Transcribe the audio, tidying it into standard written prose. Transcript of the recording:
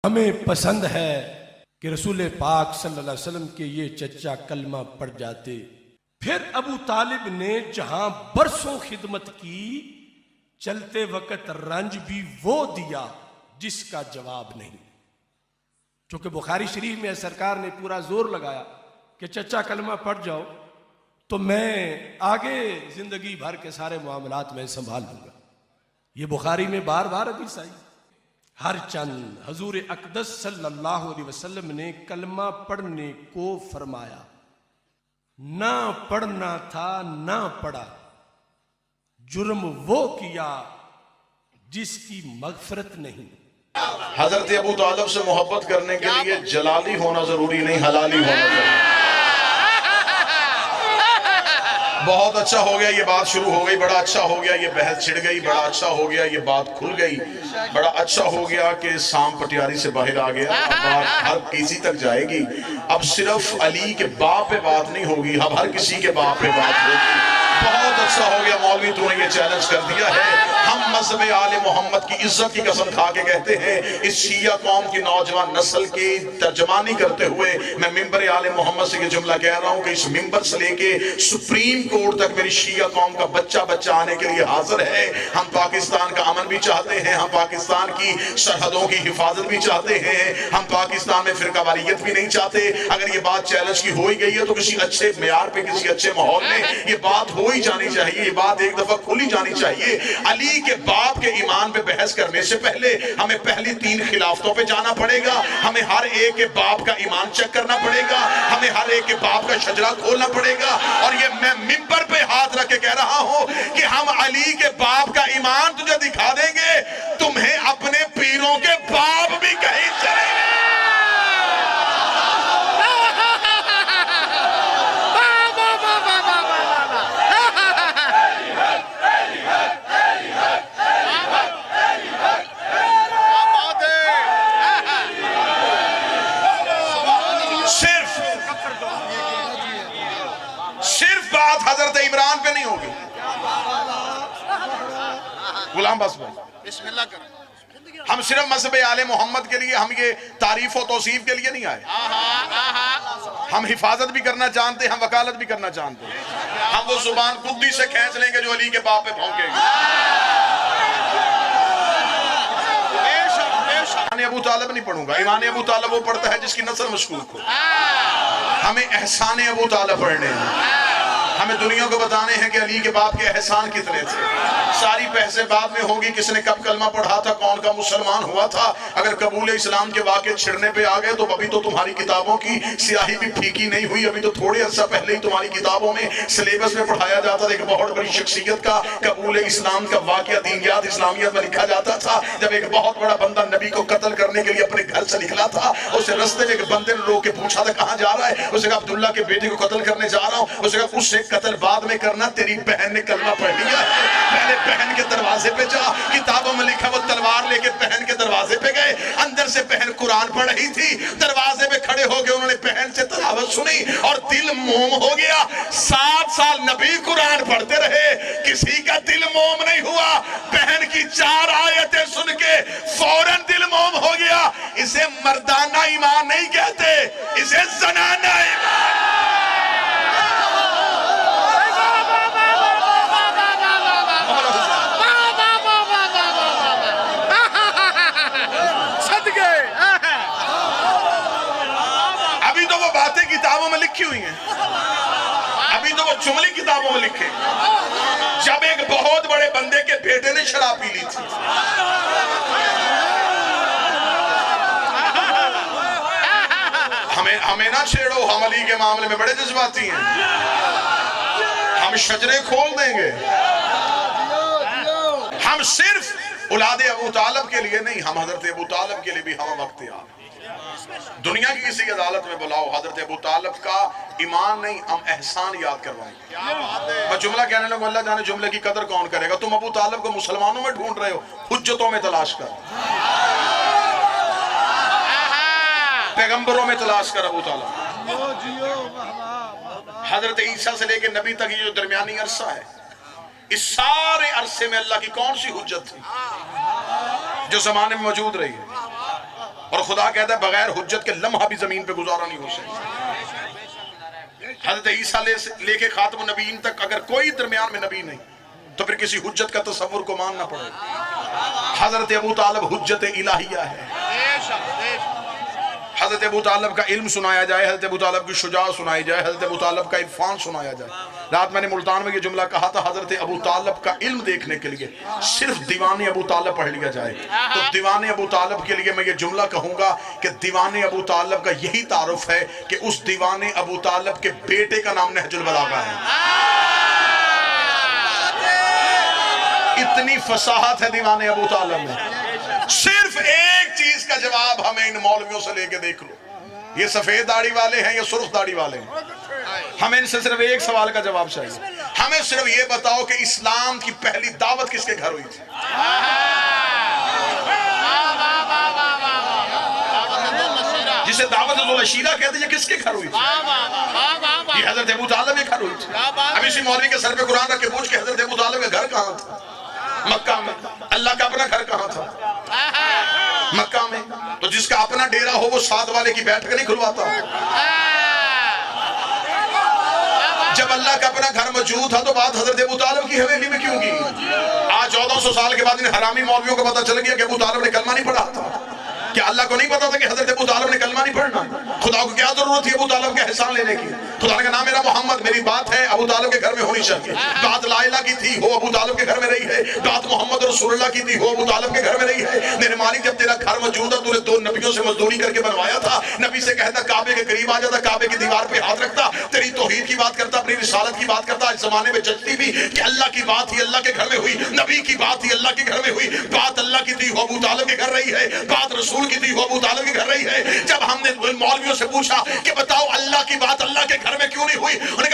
ہمیں پسند ہے کہ رسول پاک صلی اللہ علیہ وسلم کے یہ چچا کلمہ پڑھ جاتے۔ پھر ابو طالب نے جہاں برسوں خدمت کی، چلتے وقت رنج بھی وہ دیا جس کا جواب نہیں۔ چونکہ بخاری شریف میں سرکار نے پورا زور لگایا کہ چچا کلمہ پڑھ جاؤ تو میں آگے زندگی بھر کے سارے معاملات میں سنبھال لوں گا۔ یہ بخاری میں بار بار حدیث آئی۔ ہر چند حضور اقدس صلی اللہ علیہ وسلم نے کلمہ پڑھنے کو فرمایا، نہ پڑھنا تھا نہ پڑھا، جرم وہ کیا جس کی مغفرت نہیں۔ حضرت ابو طالب سے محبت کرنے کے لیے جلالی ہونا ضروری نہیں، حلالی ہونا ضروری۔ بہت اچھا ہو گیا، یہ بات شروع ہو گئی، بڑا اچھا ہو گیا یہ بحث چھڑ گئی، بڑا اچھا ہو گیا یہ بات کھل گئی، بڑا اچھا ہو گیا کہ سام پٹیاری سے باہر آ گیا، اب بات ہر کسی تک جائے گی۔ اب صرف علی کے باپ پہ بات نہیں ہوگی، اب ہر کسی کے باپ پہ بات ہوگی۔ بہت اچھا ہو گیا مولوی، تو نے یہ چیلنج کر دیا ہے۔ ہم مذہب آل محمد کی عزت کی قسم کھا کے کہتے ہیں، اس شیعہ قوم کی نوجوان نسل کی ترجمانی کرتے ہوئے میں ممبر آل محمد سے یہ جملہ کہہ رہا ہوں کہ اس ممبر سے لے کے سپریم کورٹ تک میری شیعہ قوم کا بچہ آنے کے لیے حاضر ہے۔ ہم پاکستان کا امن بھی چاہتے ہیں، ہم پاکستان کی سرحدوں کی حفاظت بھی چاہتے ہیں، ہم پاکستان میں فرقہ واریت بھی نہیں چاہتے۔ اگر یہ بات چیلنج کی ہوئی گئی ہے تو کسی اچھے معیار پہ، کسی اچھے ماحول میں یہ بات ہو ہی جانی چاہیے، یہ بات ایک دفعہ کھلی جانی چاہیے۔ علی کے باپ کے ایمان پہ بحث کرنے سے پہلے ہمیں پہلی 3 خلافتوں پہ جانا پڑے گا، ہمیں ہر ایک کے باپ کا ایمان چیک کرنا پڑے گا، ہمیں ہر ایک کے باپ کا شجرہ کھولنا پڑے گا۔ اور یہ میں ممبر پہ ہاتھ رکھ کے کہہ رہا ہوں کہ ہم علی کے باپ کا ایمان تجھے دکھا دیں گے، تمہیں اپنے پیروں کے باپ بھی کہیں چلیں گے۔ حضرت عمران پہ نہیں ہوگی۔ غلام بس بھائی بسم اللہ کریں۔ ہم صرف مذہب آل محمد کے لیے، ہم یہ تعریف و توصیف کے لیے نہیں آئے۔ ہم حفاظت بھی کرنا جانتے ہیں، ہم وکالت بھی کرنا جانتے ہیں۔ ہم وہ زبان قدی سے کھینچ لیں گے جو علی کے باپ پہ بھونکے گی۔ ایمان ابو طالب نہیں پڑھوں گا، ایمان ابو طالب وہ پڑھتا ہے جس کی نسل مشکوک ہو۔ ہمیں احسان ابو طالب پڑھنے ہیں، ہمیں دنیا کو بتانے ہیں کہ علی کے باپ کے احسان کتنے تھے۔ ساری بحثیں بعد میں ہوگی، کس نے کب کلمہ پڑھا تھا، کون کا مسلمان ہوا تھا۔ اگر قبول اسلام کے واقعے چھڑنے پہ آ گئے تو ابھی تو تمہاری کتابوں کی سیاہی بھی پھیکی نہیں ہوئی، ابھی تو تھوڑے عرصہ پہلے ہی تمہاری کتابوں میں سلیبس میں پڑھایا جاتا تھا ایک بہت بڑی شخصیت کا قبول اسلام کا واقعہ دینیات اسلامیت میں لکھا جاتا تھا، جب ایک بہت بڑا بندہ نبی کو قتل کرنے کے لیے اپنے گھر سے نکلا تھا۔ اسے رستے میں ایک بندے نے روک کے پوچھا تھا کہاں جا رہا ہے، اسے کہا عبداللہ کے بیٹے کو قتل کرنے جا رہا ہوں۔ اسے کہا اس سے قتل بعد میں کرنا، تیری بہن نے کلمہ پڑھ لیا ہے، پہلے بہن کے دروازے پہ جا۔ کتابوں میں لکھا وہ تلوار لے کے بہن کے دروازے پہ گئے، اندر سے بہن قرآن پڑھ رہی تھی، دروازے پہ کھڑے ہو کے انہوں نے بہن سے تلاوت سنی اور دل موم ہو گیا۔ 7 سال نبی قرآن پڑھتے رہے، کسی کا دل موم نہیں ہوا۔ بہن کی 4 آیتیں سن کے فوراً دل موم ہو گیا۔ اسے مردانہ ایمان نہیں کہتے، اسے زنانہ ایمان۔ کتابوں میں لکھی ہوئی ہیں، ابھی تو وہ جملے کتابوں میں لکھے۔ جب ایک بہت بڑے بندے کے بیٹے نے شراب پی لی تھی، ہمیں نہ چھیڑو، ہم علی کے معاملے میں بڑے جذباتی ہیں، ہم شجرے کھول دیں گے۔ ہم صرف اولاد ابو طالب کے لیے نہیں، ہم حضرت ابو طالب کے لیے بھی ہم وقت آ۔ دنیا کی کسی عدالت میں بلاؤ، حضرت ابو طالب کا ایمان نہیں، ہم احسان یاد کروائیں گے۔ میں جملہ کہنے لگوں، اللہ جانے جملے کی قدر کون کرے گا۔ تم ابو طالب کو مسلمانوں میں ڈھونڈ رہے ہو، حجتوں میں تلاش کر، پیغمبروں میں تلاش کر ابو طالب۔ حضرت عیسیٰ سے لے کے نبی تک یہ جو درمیانی عرصہ ہے، اس سارے عرصے میں اللہ کی کون سی حجت تھی جو زمانے میں موجود رہی ہے؟ اور خدا کہتا ہے بغیر حجت کے لمحہ بھی زمین پہ گزارا نہیں ہو سکتا. حضرت عیسیٰ لے کے خاتم النبیین تک اگر کوئی درمیان میں نبی نہیں تو پھر کسی حجت کا تصور کو ماننا پڑے. حضرت ابو طالب حجت الہیہ ہے. حضرت ابو طالب کا علم سنایا جائے, حضرت ابو طالب کی شجاعت سنائی جائے, حضرت ابو طالب کا عرفان سنایا جائے. رات میں نے ملتان میں یہ جملہ کہا تھا, حضرت ابو طالب کا علم دیکھنے کے لیے صرف دیوان ابو طالب پڑھ لیا جائے. تو دیوان ابو طالب کے لیے میں یہ جملہ کہوں گا کہ دیوان ابو طالب کا یہی تعارف ہے کہ اس دیوان ابو طالب کے بیٹے کا نام نہج البلاغہ ہے. اتنی فصاحت ہے دیوان ابو طالب میں. صرف ایک چیز کا جواب ہمیں ان مولویوں سے لے کے دیکھ لو, یہ سفید داڑھی والے ہیں یا سرخ داڑھی والے ہیں, ہمیں ان سے صرف ایک سوال کا جواب چاہیے. ہمیں صرف یہ بتاؤ کہ اسلام کی پہلی دعوت کس کے گھر ہوئی تھی؟ جسے دعوت ذوالعشیرہ کہتے ہیں, یہ کس کے گھر ہوئی تھی؟ یہ حضرت ابو طالب کے گھر ہوئی تھی. اب اسی مولوی کے سر پہ قرآن رکھ کے پوچھ کے حضرت ابو طالب کا گھر کہاں تھا؟ مکہ میں. اللہ کا اپنا گھر کہاں تھا؟ مکہ میں. تو جس کا اپنا ڈیرا ہو وہ ساتھ والے کی بیٹھ کر نہیں کھلواتا. جب اللہ کا اپنا گھر موجود تھا تو بات حضرت ابو طالب کی حویلی میں کیوں کی؟ آج 1400 سال کے بعد ان حرامی مولویوں کو پتہ چل گیا کہ ابو طالب نے کلمہ نہیں پڑھا تھا. کیا اللہ کو نہیں پتا تھا کہ حضرت ابو طالب نے کلمہ نہیں پڑھنا؟ خدا کو کیا ضرورت تھی ابو طالب کے احسان لینے کی؟ خدا نے کہا نام میرا محمد, میری بات ہے ابو طالب کے گھر میں ہونی چاہیے. بات لا الہ کی تھی ہو ابو طالب کے گھر میں رہی ہے. بات محمد رسول اللہ کی تھی ہو ابو طالب کے گھر میں رہی ہے. میرے مالک جب تیرا گھر موجود ہے, تو نے 2 نبیوں سے مزدوری کر کے بنوایا تھا. نبی سے کہتا کعبے کے قریب آ جاتا, کعبے کی دیوار پہ ہاتھ رکھتا, تیری توحید کی بات کرتا, اپنی رسالت کی بات کرتا. اس زمانے میں جچتی بھی کہ اللہ کی بات ہی اللہ کے گھر میں ہوئی, نبی کی بات ہی اللہ کے گھر میں ہوئی. بات اللہ کی تھی ہو ابو طالب کے گھر رہی ہے, بات رسول کی تھی ہو ابو طالب کے گھر رہی ہے. جب ہم نے مولویوں سے پوچھا کہ بتاؤ اللہ کی بات اللہ کے گھر میں کیوں نہیں ہوئی, انہوں نے